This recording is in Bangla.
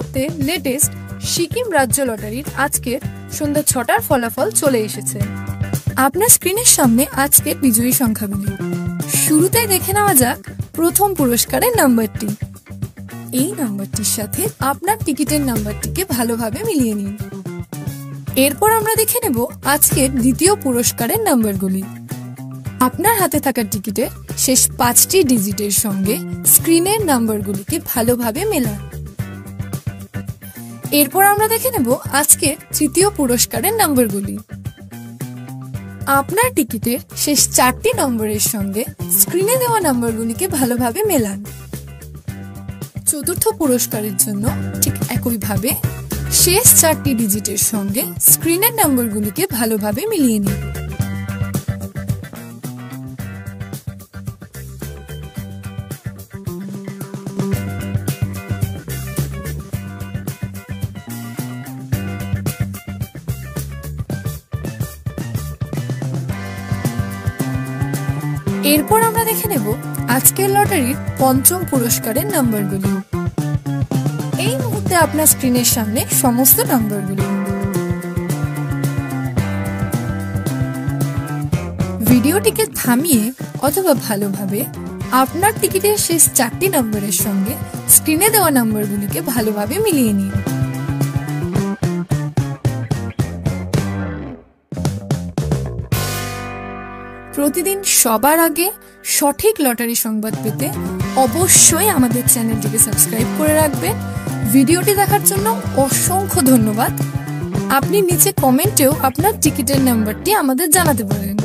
মুহূর্তে লেটেস্ট সিকিম রাজ্য লটারির আজকের সন্ধ্যা ৬টার ফলাফল চলে এসেছে। আপনার স্ক্রিনের সামনে আজকের বিজয়ী সংখ্যাগুলি। শুরুতেই দেখে নেওয়া যাক প্রথম পুরস্কারের নাম্বারটি। এই নাম্বারটির সাথে আপনার টিকিটের নাম্বারটিকে ভালোভাবে মিলিয়ে নিন। এরপর আমরা দেখে নেব আজকের দ্বিতীয় পুরস্কারের নাম্বারগুলি। আপনার হাতে থাকা টিকিটের শেষ ৫টি ডিজিটের সঙ্গে স্ক্রিনের নাম্বারগুলিকে ভালোভাবে মেলান। এরপর আমরা দেখে নেব আজকের তৃতীয় পুরস্কারের নাম্বারগুলি। আপনার টিকিটের শেষ ৪টি নম্বরের সঙ্গে স্ক্রিনে দেওয়া নাম্বারগুলিকে ভালোভাবে মেলান। চতুর্থ পুরস্কারের জন্য ঠিক একইভাবে শেষ ৪টি ডিজিটের সঙ্গে স্ক্রিনের নাম্বারগুলিকে ভালোভাবে মিলিয়ে নিন। এরপর আমরা দেখে নেব আজকের লটারির পঞ্চম পুরস্কারের নাম্বারগুলি। এই মুহূর্তে আপনার স্ক্রিনের সামনে সমস্ত নাম্বারগুলি। ভিডিওটিকে থামিয়ে অথবা ভালোভাবে আপনার টিকিটের শেষ ৪টি নম্বরের সঙ্গে স্ক্রিনে দেওয়া নাম্বারগুলিকে ভালোভাবে মিলিয়ে নিন। প্রতিদিন সবার আগে সঠিক লটারি সংবাদ পেতে অবশ্যই আমাদের চ্যানেলটিকে সাবস্ক্রাইব করে রাখবেন। ভিডিওটি দেখার জন্য অসংখ্য ধন্যবাদ। আপনি নিচে কমেন্টেও আপনার টিকিটের নাম্বারটি আমাদের জানাতে পারেন।